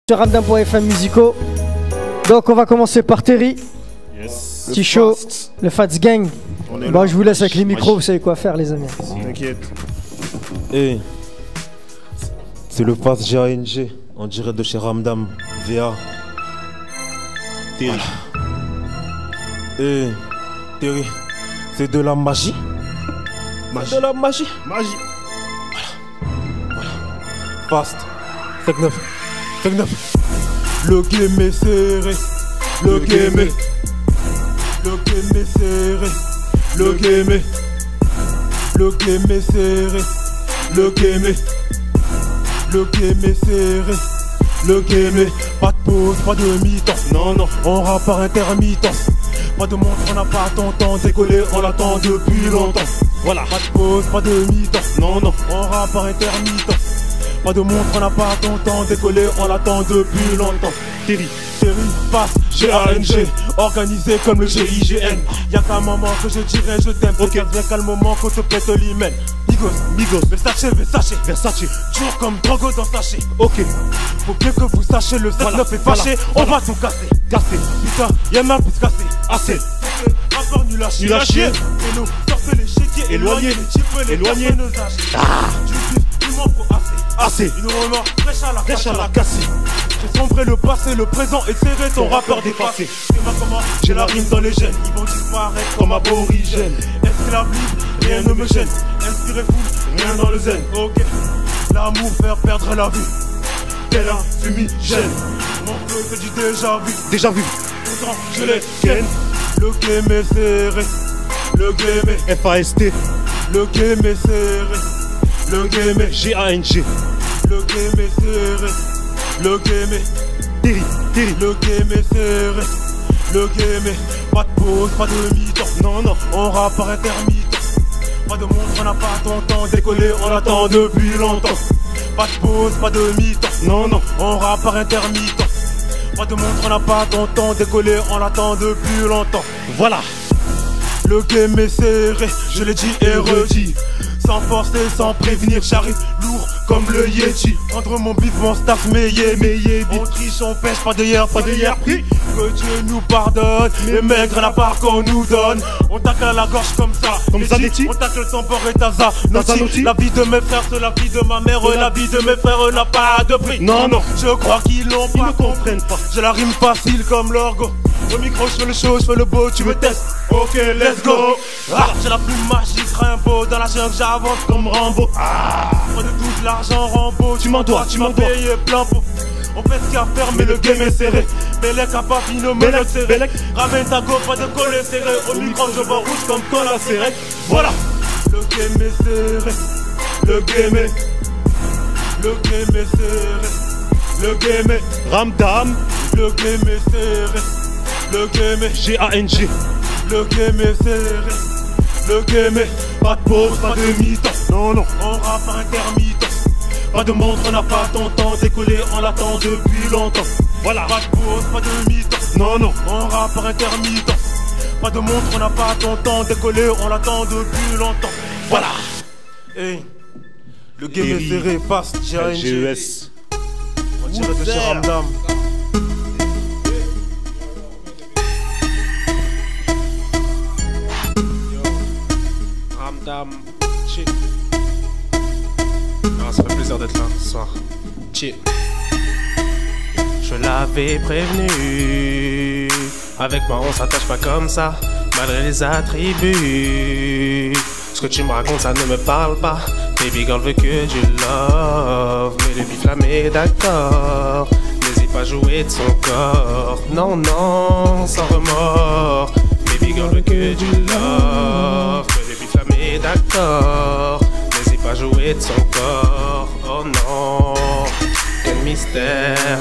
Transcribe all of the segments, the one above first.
Sur Ramdam.fm musicaux. Donc on va commencer par Terry. Yes. Petit show, le Fats Gang. Bon, je vous laisse avec les micros, vous savez quoi faire les amis. T'inquiète. Hey. C'est le Fats G.A.N.G. On dirait de chez Ramdam. VA. Terry. Hey. Terry. C'est de la magie. Magie. C'est de la magie. Magie. Fast. 5-9. 5-9. Le game est serré. Le game est. Le game est serré. Le game est. Le game est serré. Le game est. Le game est serré. Le game est. Pas de pause, pas de mi-temps. Non, non, on rappe par intermittence. Pas de montre, on n'a pas ton temps. Décoller, on l'attend depuis longtemps. Voilà, pas de pause, pas de mi-temps. Non, non, on rappe par intermittence. Pas de montre, on n'a pas ton temps. Décoller, on l'attend depuis longtemps. Terry, Fast, G.A.N.G. Organisé comme le GIGN. Y'a qu'un moment que je dirais je t'aime. Ok, bien qu'à le moment qu'on te pète l'hymen. Migos, Versace. Toujours comme Drogo dans sachet. Ok, faut bien que vous sachiez, le 7-9 est fâché. On va tout casser. Putain, y'en a plus cassé. Assez. Rapport nul à chier. Et nous, sortez les chéquiers. Éloignez les types, les personnes âgées. Du manque assez. Une remords fraîche à la cassée. J'ai sombré le passé, le présent et serré ton rappeur dépassé. J'ai la rime dans les gènes, ils vont disparaître comme aborigènes. Esclave libre, rien ne me gêne. Inspiré fou, rien dans le zen. Ok, l'amour faire perdre la vue. Tel un fumigène. Mon feu c'est du déjà vu. Pourtant je les ken. Le game est serré. Le game est FAST. Le game est serré. Le game est G.A.N.G. Le game est serré. Le game est Terry. Le game est serré. Le game est pas de pause, pas de mi-temps. Non, on rappe par intermittence. Pas de montre, on n'a pas ton temps. Décoller, on attend depuis longtemps. Pas de pause, pas de mi-temps. Non, on rappe par intermittence. Pas de montre, on n'a pas ton temps. Décoller, on l'attend depuis longtemps. Voilà. Le game est serré, je l'ai dit et redit. Sans forcer, sans prévenir, j'arrive lourd comme le Yeti. Entre mon bif, mon staff, mes on triche, on pêche, pas de hier pris. Que Dieu nous pardonne, les maigres la part qu'on nous donne. On tacle à la gorge comme ça, on tacle le tambor et Taza. La vie de mes frères, c'est la vie de ma mère. La vie de mes frères n'a pas de prix. Non, je crois qu'ils l'ont pas, comprennent pas. J'ai la rime facile comme l'orgo. Au micro, je fais le show, je fais le beau, tu me testes. Ok, let's go. J'ai la plume magique, Rimbaud. Dans la jungle, j'avance comme Rambo. Pas de tout l'argent, Rambo. Tu m'en dois, payer plein pot. On fait ce qu'il y a à faire, mais le game est serré. Bélec a pas fini, mais le serré. Ramène ta go, pas de collet serré. Au micro, je vois rouge comme colle à serré. Voilà. Le game est serré. Le game est serré. Le game est Ramdam. Le game est serré. Le game est G.A.N.G. Le game est serré. Le game est pas de pause, pas de mi-temps. Non, on rappe par intermittence. Pas de montre, on n'a pas ton temps. Décoller, on l'attend depuis longtemps. Voilà. Pas de pause, pas de mi-temps. Non, on rappe par intermittence. Pas de montre, on n'a pas ton temps. Décoller, on l'attend depuis longtemps. Voilà. Hey. Le game est serré, fast, G.A.N.G. On dirait de chez Ramdam. Shit. Ah, ça fait plaisir d'être là ce soir. Shit. Je l'avais prévenu. Avec moi on s'attache pas comme ça, malgré les attributs. Ce que tu me racontes ça ne me parle pas. Baby girl veut que du love, mais le bif flammé d'accord. N'hésite pas à jouer de son corps. Non, sans remords. Baby girl veut que du love, mais d'accord, n'hésite pas à jouer de son corps. Oh non, quel mystère.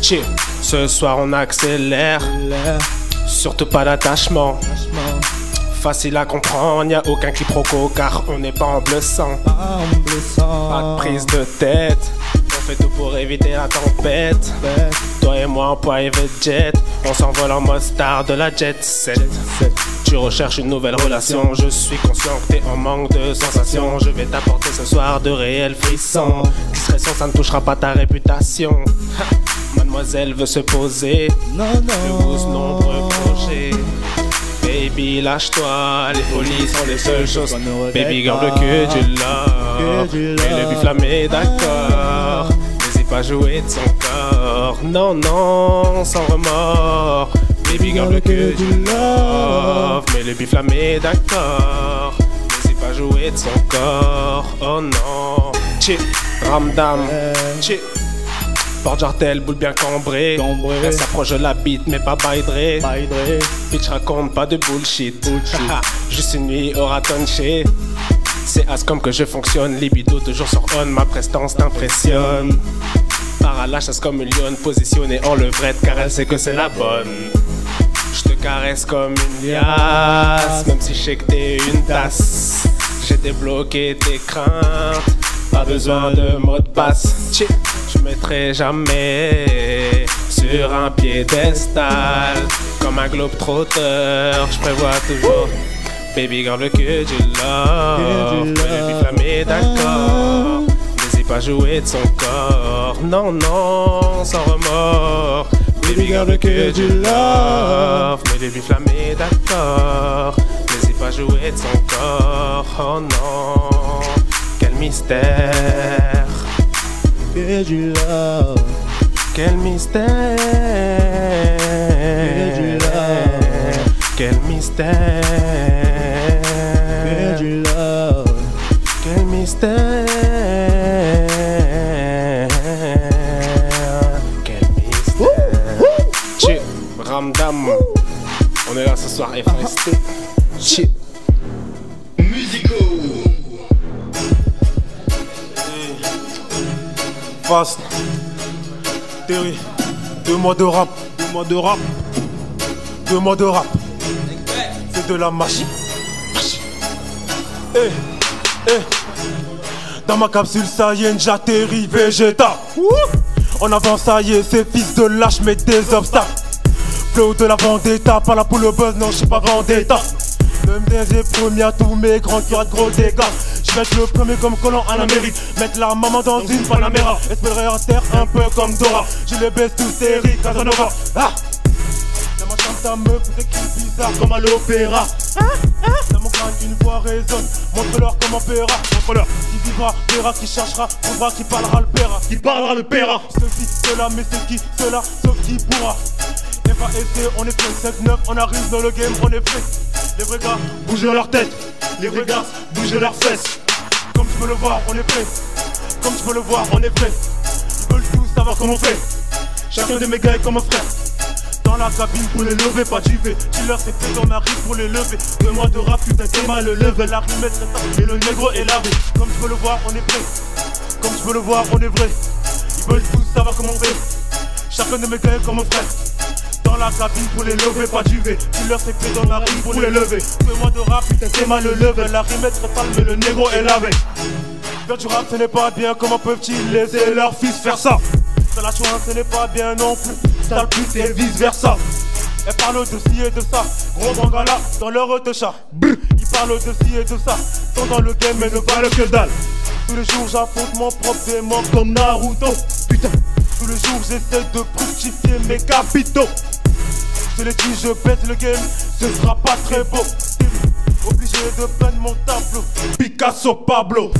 Chill, ce soir on accélère. Surtout pas d'attachement. Facile à comprendre, y'a aucun quiproquo car on n'est pas en bleu sang. Pas de prise de tête. On fait tout pour éviter la tempête. Toi et moi en private jet. On s'envole en mode star de la jet set. Tu recherches une nouvelle relation. Je suis conscient que t'es en manque de sensations. Je vais t'apporter ce soir de réels frissons. Discrétion, ça ne touchera pas ta réputation. Mademoiselle veut se poser. Non, De vous nombreux projets. Baby, lâche-toi, les folies sont les seules choses. Baby girl veut que tu l'as. Mais le biflammé, d'accord. N'hésite pas à jouer de son corps. Non, non, sans remords. Baby girl veut que tu love. Mais le biflammé, d'accord. N'hésite pas à jouer de son corps. Oh non. Chip, ramdam, chip. Porte jartel, boule bien cambrée. Elle s'approche de la bite, mais pas baïdré. Bitch, raconte pas de bullshit. Juste une nuit au ratonché. C'est as comme que je fonctionne. Libido toujours sur on, ma prestance t'impressionne. Paralage, as comme une lionne positionnée en levrette, car elle sait que c'est la bonne. Je te caresse comme une liasse, même si je sais que t'es une tasse. J'ai débloqué tes craintes, pas besoin de mot de passe. Je mettrai jamais sur un piédestal comme un globe-trotteur. Je prévois toujours. Baby girl veut que tu love. Mais biflammé, d'accord. N'hésite pas à jouer de son corps. Non, non, sans remords. Baby girl veut que tu love. Mais biflammé, d'accord. N'hésite pas à jouer de son corps. Oh non, quel mystère. Que du love. Quel mystère. Que du love. Quel mystère. Que du love. Quel mystère. Quel mystère. Chip, ramdam. On est là ce soir, FST. Chip. Fast, Terry, 2 mois de rap, 2 mois de rap, c'est de la magie. Dans ma capsule, ça y est, j'atterris Vegeta. En avant, ça y est, ces fils de lâche mettent des obstacles. Flow de la vendetta, pas là pour le buzz, non, je suis pas vendetta. Le MDZ premier à tous mes grands qui de gros dégâts. Je vais être le premier comme Collant en Amérique. Mettre la maman dans une Panamera. Espérer à terre un peu comme Dora. Je les baisse tous Eric Casanova. Ah, dans ma chambre ça me fait des kills bizarres comme à l'opéra. Dans mon crâne une voix résonne. Montre-leur comment paiera. Montre-leur qui vivra, verra, qui cherchera, trouvera, qui parlera le paiera. Qui parlera le paiera. Ceci, cela, mais c'est qui, cela, sauf qui pourra. FAST, on est fait 7-9, on arrive dans le game, on est fait. Les vrais gars bougent leur tête, les vrais gars bougent leurs fesses. Comme tu peux le voir, on est prêt. Comme tu peux le voir, on est prêt. Ils veulent tous savoir comment on fait. Chacun de mes gars est comme un frère. Dans la cabine pour les lever, pas du V. Killer c'est fait, on arrive pour les lever. 2 mois de rap, putain c'est mal le level. La rime est très simple et le négro est lavé. Comme tu peux le voir, on est prêt. Comme tu peux le voir, on est vrai. Ils veulent tous savoir comment on fait. Chacun de mes gars est comme un frère. Dans la cabine pour les lever, pas du V. Killer c'est fait dans la rime pour les lever. 2 mois de rap, putain c'est mal le level. La rime est très sale mais le négro est lavé. Faire du rap ce n'est pas bien, comment peuvent-ils laisser leur fils faire ça? Faire la choix ce n'est pas bien non plus, sale pute et vice versa. Elle parle de ci et de ça, gros bangala dans leur de chat. Ils parlent de ci et de ça, sont dans le game mais ne valent que dalle. Tous les jours j'affronte mon propre démon comme Naruto. Putain, tous les jours j'essaie de fructifier mes capitaux. Je les dis, je baisse le game, ce sera pas très beau. Obligé de peindre mon tableau, Picasso Pablo.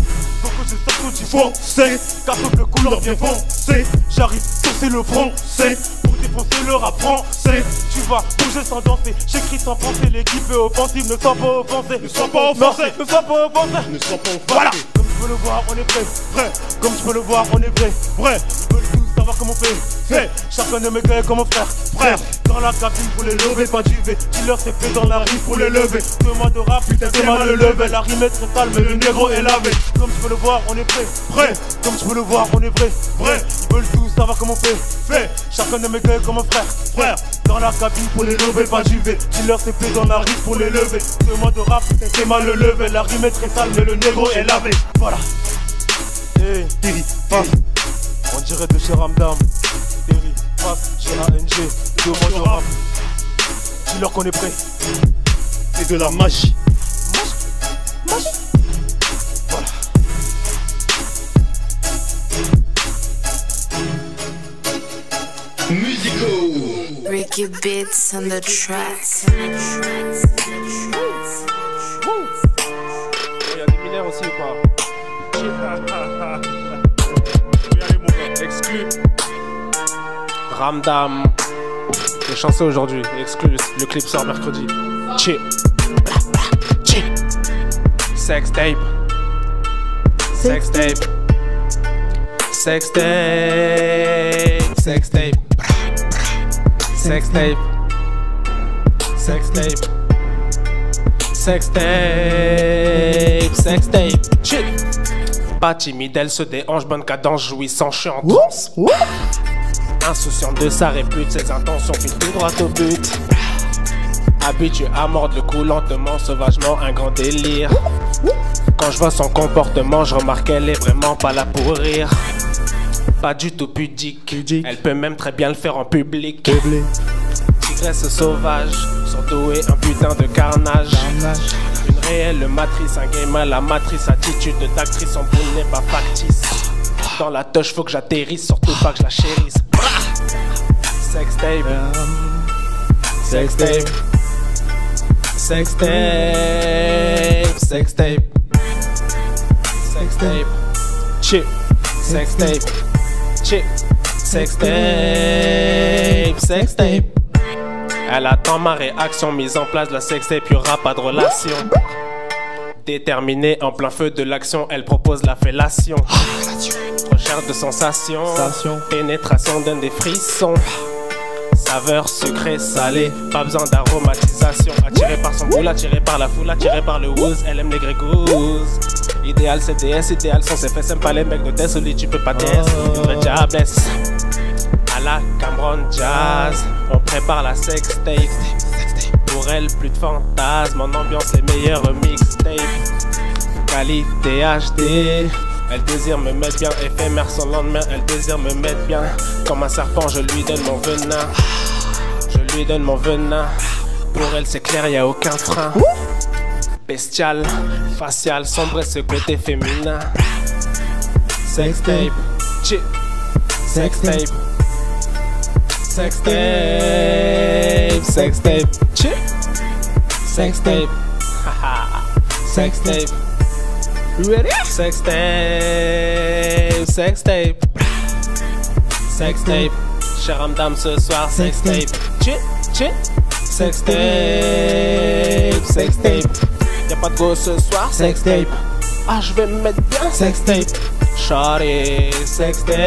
Faut que je saute du foncé, carte bleu couleur bien foncé. J'arrive saucer le français, pour défoncer le rap français. Tu vas bouger sans danser, j'écris sans penser. L'équipe est offensive, ne sois pas offensé. Ne sois pas offensé, ne sois pas offensé. Ne sois pas offensé. Voilà. Comme tu peux le voir, on est prêt, vrai. Comme tu peux le voir, on est vrai, vrai. Ils veulent tous savoir comment on fait, fait. Chacun de mes gars est comme mon frère, frère. Dans la cabine pour les lever, pas du V. Killer c'est fait dans la rime pour les lever. 2 mois de rap, putain c'est mal le level. La rime est très sale mais le négro est lavé. Comme tu peux le voir, on est prêt, prêt. Comme tu peux le voir, on est vrai, vrai. Ils veulent tous savoir comment on fait, fait. Chacun de mes gars est comme un frère, frère. Dans la cabine pour les lever, pas du V. Killer c'est fait dans la rime pour les lever. 2 mois de rap, putain c'est mal le level. La rime est très sale mais le négro est lavé. Voilà. Hey, Terry, face. On dirait de chez Ramdam. Terry, face, G-A-N-G. 2 mois de rap. Dis-leur qu'on est prêt. C'est de la magie. Magie. Voilà. musicaux. Ricky Beats on the track. Il y a des mineurs aussi ou pas? Exclu. Ramdam. Les chansons aujourd'hui. Exclu. Le clip sort mercredi. Chill. Chill. Sex tape. Sex tape. Sex tape. Sex tape. Sex tape. Sex tape. Sex tape. Sex tape. Chill. Pas timide, elle se déhanche, bonne cadence, jouissant, je suis en transe. Insouciante de sa répute, ses intentions filent tout droit au but. Habitué à mordre le cou lentement, sauvagement, un grand délire. Quand je vois son comportement, je remarque qu'elle est vraiment pas là pour rire. Pas du tout pudique, elle peut même très bien le faire en public. Tigresse sauvage, surtout et un putain de carnage. Une réelle matrice, un game à la matrice, attitude d'actrice, son boule n'est pas factice. Dans la touche, faut que j'atterrisse, surtout pas que je la chérisse. Sex tape, sex tape, sex tape, sex tape, sex tape, chip, sex tape, chip, sex tape, sex tape. Elle attend ma réaction, mise en place de la sextape, y'aura pas de relation. Déterminée en plein feu de l'action, elle propose la fellation. Recherche de sensations, pénétration donne des frissons. Saveur sucrée, salée, pas besoin d'aromatisation. Attirée par son boule, attirée par la foule, attirée par le wooz, elle aime les grégouses. Idéal CDS, idéal sont ses fesses, aime pas les mecs de test, au lit tu peux pas test. Une vraie diablesse. À la Cameron Jazz, on prépare la sextape. Pour elle, plus de fantasmes, en ambiance les meilleurs mixtapes. Qualité HD, elle désire me mettre bien, éphémère son lendemain, elle désire me mettre bien. Comme un serpent, je lui donne mon venin. Je lui donne mon venin. Pour elle, c'est clair, y a aucun frein. Bestial, facial, sombre et ce côté féminin. Sextape, chip, sextape. Sextape, sextape, chip, sextape, haha, sextape, ready? Sextape, sextape, sextape, cher Ramdam ce soir, sextape, chip, chip, sextape, sextape, y'a pas de go ce soir, sextape, ah je vais me mettre bien, sextape, shawty, sextape,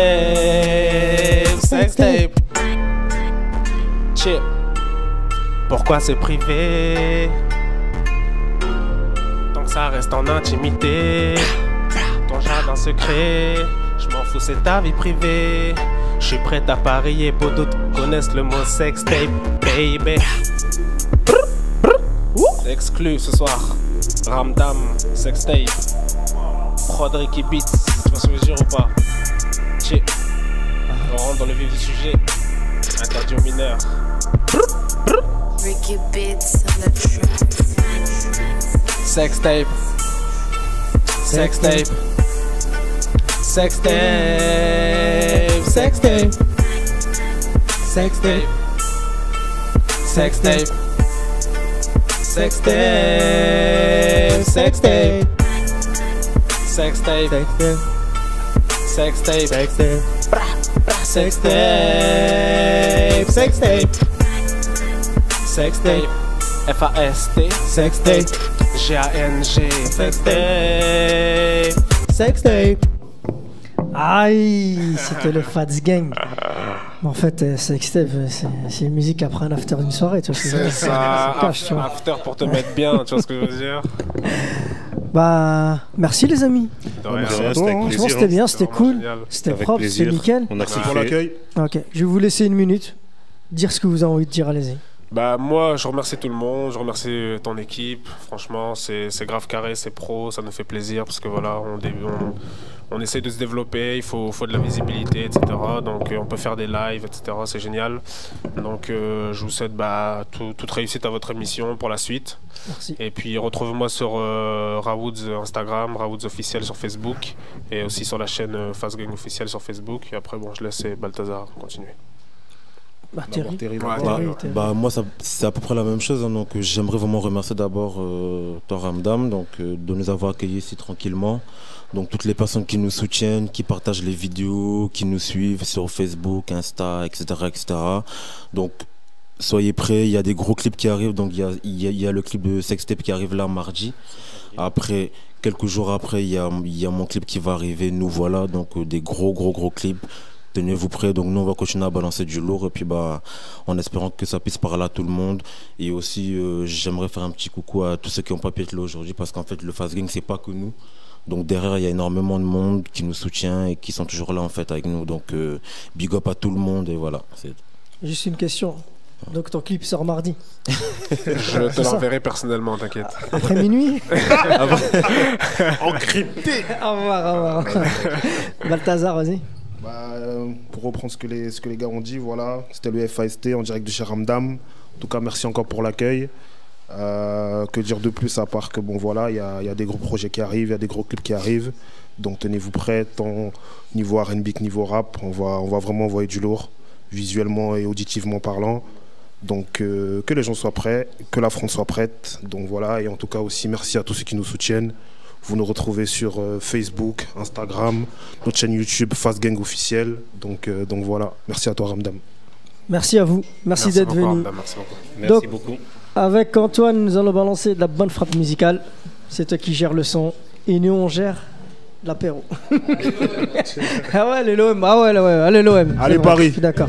sextape. Pourquoi c'est privé? Tant que ça reste en intimité. Ton jardin secret, je m'en fous, c'est ta vie privée. Je suis prêt à parier pour d'autres connaissent le mot sextape, baby. Exclu ce soir, Ramdam, sextape, Rodricky Beats, tu vois ce que je veux dire ou pas? On rentre dans le vif du sujet, interdit aux mineurs. Ricky Beats on the track. Sextape, sextape, sextape, sextape, sextape, sextape, sextape, sextape, sextape, sextape, sextape, sextape, sextape, sextape, F-A-S-T, sextape, G-A-N-G, sextape, sextape. Aïe, c'était le Fats Gang. En fait, sextape, c'est une musique après un after d'une soirée, tu vois. C'est ça, after pour te mettre bien, tu vois ce que je veux dire. Bah, merci les amis. Franchement, c'était bien, c'était cool, c'était propre, c'était nickel. On a kiffé pour l'accueil. Ok, je vais vous laisser une minute, dire ce que vous avez envie de dire, allez-y. Bah moi je remercie tout le monde, je remercie ton équipe, franchement c'est grave carré, c'est pro, ça nous fait plaisir parce que voilà on essaie de se développer, il faut de la visibilité, etc. Donc on peut faire des lives, etc. C'est génial. Donc je vous souhaite toute réussite à votre émission pour la suite. Merci. Et puis retrouvez-moi sur Rawoods Instagram, Rawoods officiel sur Facebook et aussi sur la chaîne Fast Gang officiel sur Facebook. Et après bon je laisse Balthazar continuer. Thierry. Moi, c'est à peu près la même chose. Hein, donc, j'aimerais vraiment remercier d'abord toi, Ramdam, donc, de nous avoir accueillis ici tranquillement. Donc, toutes les personnes qui nous soutiennent, qui partagent les vidéos, qui nous suivent sur Facebook, Insta, etc. etc. Donc, soyez prêts, il y a des gros clips qui arrivent. Donc, il y a le clip de Sextape qui arrive là mardi. Après, quelques jours après, il y a mon clip qui va arriver. Nous voilà, donc des gros clips. Tenez-vous prêts. Donc, nous, on va continuer à balancer du lourd. Et puis, en espérant que ça puisse parler à tout le monde. Et aussi, j'aimerais faire un petit coucou à tous ceux qui n'ont pas pu être là aujourd'hui. Parce qu'en fait, le Fast Gang, c'est pas que nous. Donc derrière, il y a énormément de monde qui nous soutient et qui sont toujours là en fait avec nous. Donc big up à tout le monde et voilà. Juste une question. Donc ton clip sort mardi. Je te l'enverrai personnellement, t'inquiète. Après minuit. Encrypté. Au revoir. Balthazar, vas-y. Pour reprendre ce que les gars ont dit, voilà, c'était le FAST en direct de chez Ramdam. En tout cas, merci encore pour l'accueil. Que dire de plus à part que bon voilà, il y a des gros projets qui arrivent, il y a des gros clips qui arrivent, donc tenez-vous prêts, tant niveau R&B que niveau rap, on va vraiment envoyer du lourd, visuellement et auditivement parlant, donc que les gens soient prêts, que la France soit prête, donc voilà, et en tout cas aussi merci à tous ceux qui nous soutiennent. Vous nous retrouvez sur Facebook, Instagram, notre chaîne YouTube Fast Gang officiel, donc voilà, merci à toi Ramdam. Merci à vous, merci d'être venu. Merci beaucoup. Avec Antoine, nous allons balancer de la bonne frappe musicale. C'est toi qui gères le son. Et nous, on gère l'apéro. Ah ouais, allez l'OM. Allez l'OM. Allez Paris. Je suis d'accord.